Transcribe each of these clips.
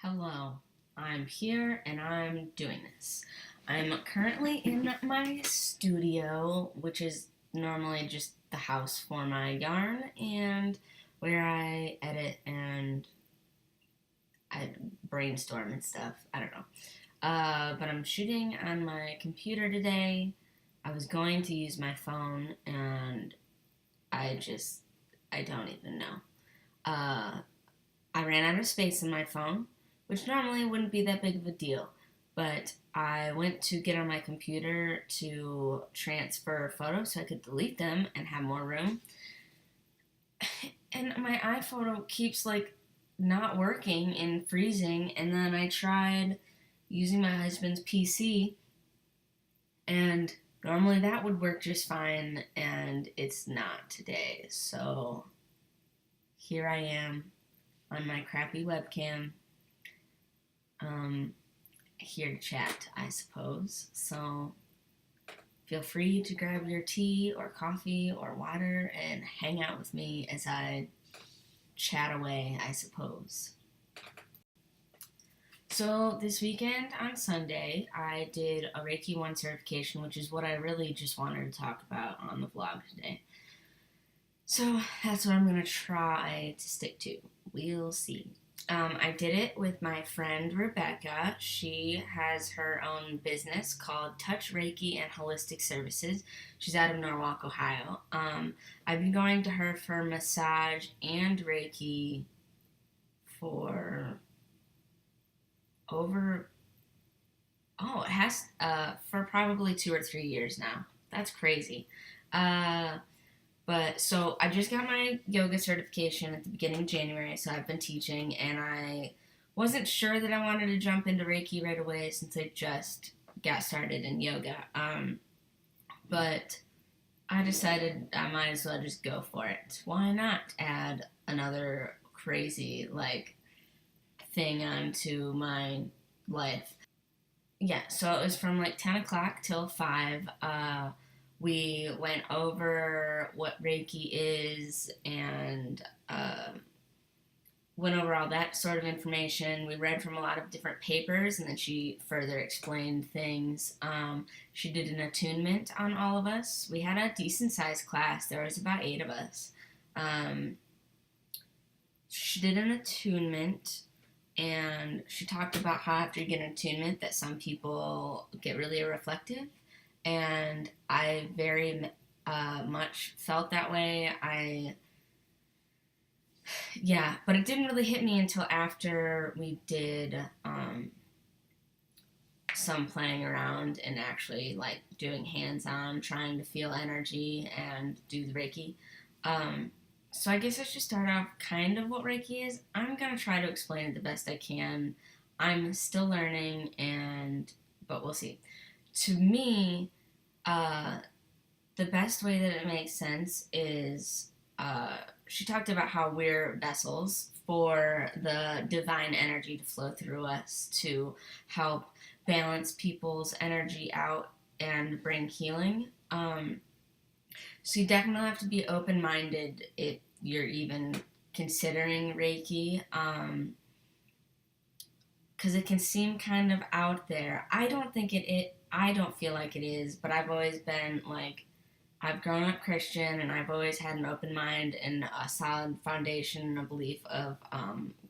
Hello, I'm here and I'm doing this. I'm currently in my studio, which is normally just the house for my yarn and where I edit and I brainstorm and stuff. I don't know. But I'm shooting on my computer today. I was going to use my phone and I don't even know. Uh, I ran out of space in my phone, which normally wouldn't be that big of a deal. But I went to get on my computer to transfer photos so I could delete them and have more room. And my iPhoto keeps not working and freezing. And then I tried using my husband's PC, and normally that would work just fine, and it's not today. So here I am on my crappy webcam, here to chat, I suppose. So feel free to grab your tea or coffee or water and hang out with me as I chat away, I suppose. So this weekend on Sunday, I did a Reiki One certification, which is what I really just wanted to talk about on the vlog today. So that's what I'm going to try to stick to. We'll see. I did it with my friend Rebecca. She has her own business called Touch Reiki and Holistic Services. She's out of Norwalk, Ohio. I've been going to her for massage and Reiki for for probably 2 or 3 years now. That's crazy. But so I just got my yoga certification at the beginning of January, so I've been teaching, and I wasn't sure that I wanted to jump into Reiki right away since I just got started in yoga. But I decided I might as well just go for it. Why not add another crazy thing onto my life? Yeah, so it was from 10 o'clock till 5. We went over what Reiki is and went over all that sort of information. We read from a lot of different papers, and then she further explained things. She did an attunement on all of us. We had a decent sized class. There was about 8 of us. She did an attunement, and she talked about how after you get an attunement that some people get really reflective, and I very much felt that way. But it didn't really hit me until after we did some playing around and actually doing hands-on, trying to feel energy and do the Reiki. So I guess I should start off kind of what Reiki is. I'm gonna try to explain it the best I can. I'm still learning, but we'll see. To me, the best way that it makes sense is she talked about how we're vessels for the divine energy to flow through us to help balance people's energy out and bring healing. So you definitely have to be open-minded if you're even considering Reiki, because it can seem kind of out there. I don't feel like it is, but I've always been I've grown up Christian, and I've always had an open mind and a solid foundation and a belief of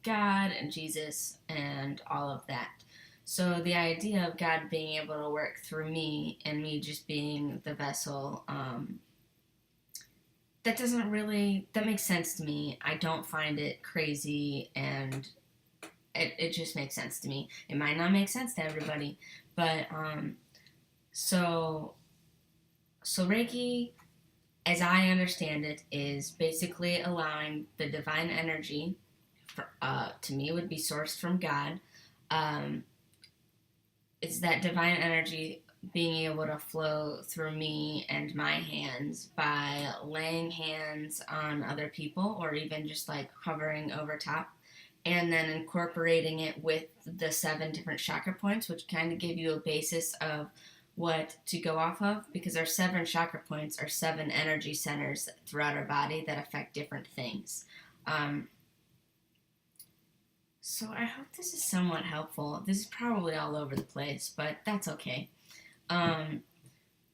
God and Jesus and all of that. So the idea of God being able to work through me and me just being the vessel, that makes sense to me. I don't find it crazy, and it just makes sense to me. It might not make sense to everybody, but so Reiki, as I understand it, is basically allowing the divine energy, to me would be sourced from God. It's that divine energy being able to flow through me and my hands by laying hands on other people, or even just hovering over top, and then incorporating it with the 7 different chakra points, which kind of give you a basis of what to go off of, because our 7 chakra points are 7 energy centers throughout our body that affect different things. So I hope this is somewhat helpful. This is probably all over the place, but that's okay. Um,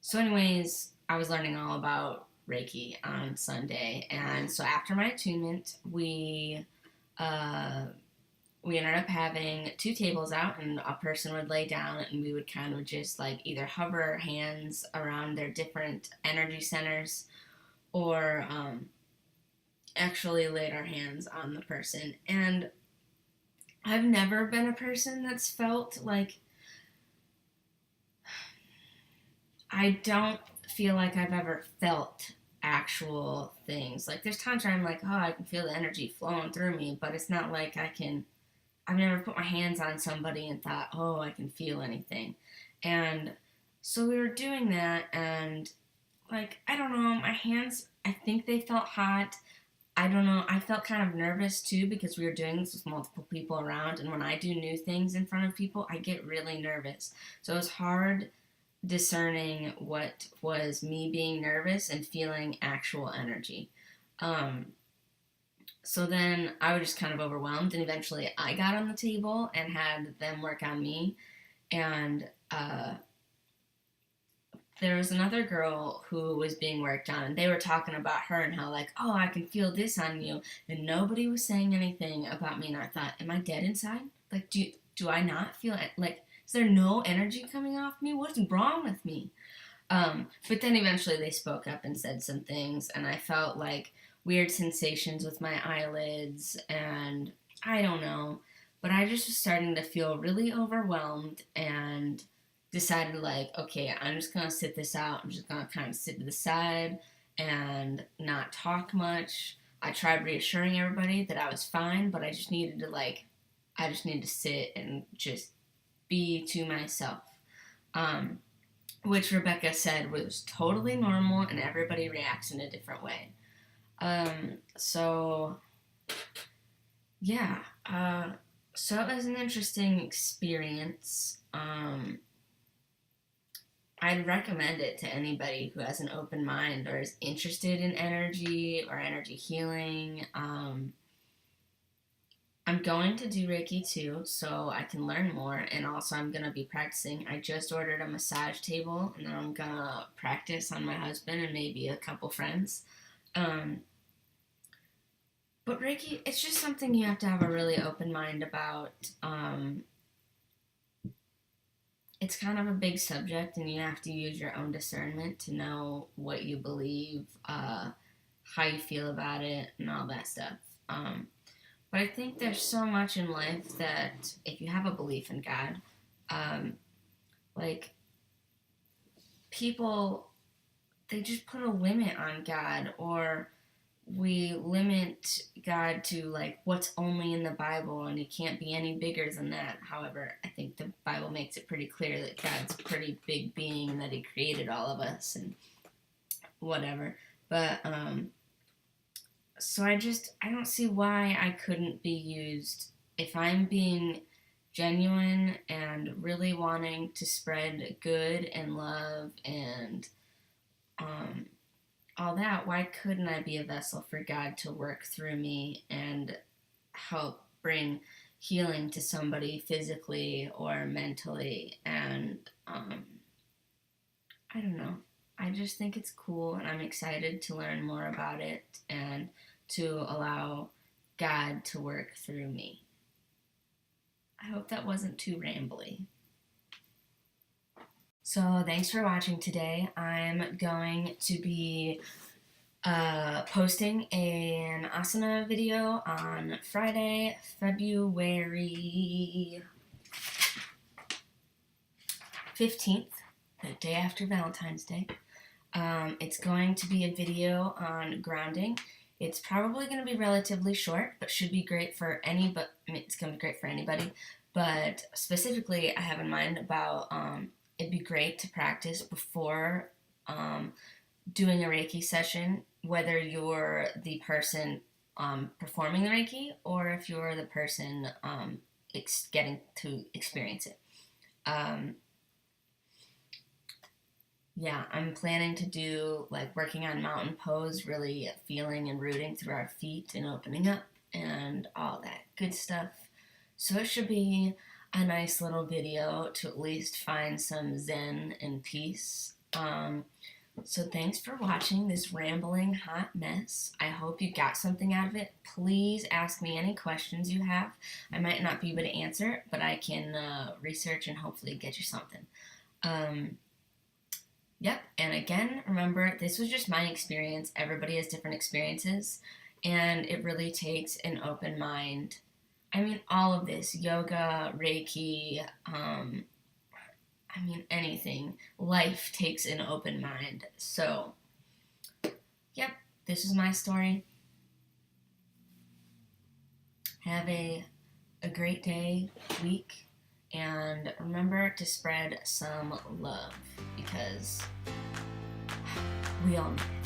so, anyways, I was learning all about Reiki on Sunday, and so after my attunement, uh, we ended up having two tables out, and a person would lay down, and we would kind of just like either hover our hands around their different energy centers, or actually laid our hands on the person. And I've never been a person that's felt like, I don't feel like I've ever felt actual things. Like there's times where I'm like, oh, I can feel the energy flowing through me, but it's not like I've never put my hands on somebody and thought, oh, I can feel anything. And so we were doing that, and like, I don't know, my hands, I think they felt hot. I don't know, I felt kind of nervous too because we were doing this with multiple people around, and when I do new things in front of people, I get really nervous. So it was hard discerning what was me being nervous and feeling actual energy. Um, so then I was just kind of overwhelmed, and eventually I got on the table and had them work on me. And there was another girl who was being worked on, and they were talking about her and how, like, oh, I can feel this on you. And nobody was saying anything about me. And I thought, am I dead inside? Like, do I not feel it? Like, is there no energy coming off me? What's wrong with me? But then eventually they spoke up and said some things, and I felt like weird sensations with my eyelids, and I don't know. But I just was starting to feel really overwhelmed and decided, like, okay, I'm just gonna sit this out. I'm just gonna kind of sit to the side and not talk much. I tried reassuring everybody that I was fine, but I just needed to sit and just be to myself. Um, which Rebecca said was totally normal and everybody reacts in a different way. So yeah, so it was an interesting experience. I'd recommend it to anybody who has an open mind or is interested in energy or energy healing. I'm going to do Reiki too, so I can learn more, and also I'm gonna be practicing. I just ordered a massage table, and then I'm gonna practice on my husband and maybe a couple friends. Um, but Reiki, it's just something you have to have a really open mind about. It's kind of a big subject, and you have to use your own discernment to know what you believe, how you feel about it, and all that stuff. But I think there's so much in life that if you have a belief in God, um, like people, they just put a limit on God, or we limit God to like what's only in the Bible, and it can't be any bigger than that. However, I think the Bible makes it pretty clear that God's a pretty big being and that He created all of us and whatever. But so I don't see why I couldn't be used if I'm being genuine and really wanting to spread good and love and um, all that. Why couldn't I be a vessel for God to work through me and help bring healing to somebody physically or mentally? And I don't know. I just think it's cool, and I'm excited to learn more about it and to allow God to work through me. I hope that wasn't too rambly. So, thanks for watching today. I'm going to be posting an asana video on Friday, February 15th, the day after Valentine's Day. It's going to be a video on grounding. It's probably going to be relatively short, but should be great for anybody. It's going to be great for anybody. But specifically, I have in mind about it'd be great to practice before doing a Reiki session, whether you're the person performing the Reiki or if you're the person getting to experience it. Yeah, I'm planning to do like working on mountain pose, really feeling and rooting through our feet and opening up and all that good stuff. So it should be a nice little video to at least find some zen and peace. So thanks for watching this rambling hot mess. I hope you got something out of it. Please ask me any questions you have. I might not be able to answer, but I can research and hopefully get you something. Yep, and again, remember, this was just my experience. Everybody has different experiences, and it really takes an open mind. I mean, all of this, yoga, Reiki, anything. Life takes an open mind. So, yep, this is my story. Have a great day, week, and remember to spread some love because we all need it.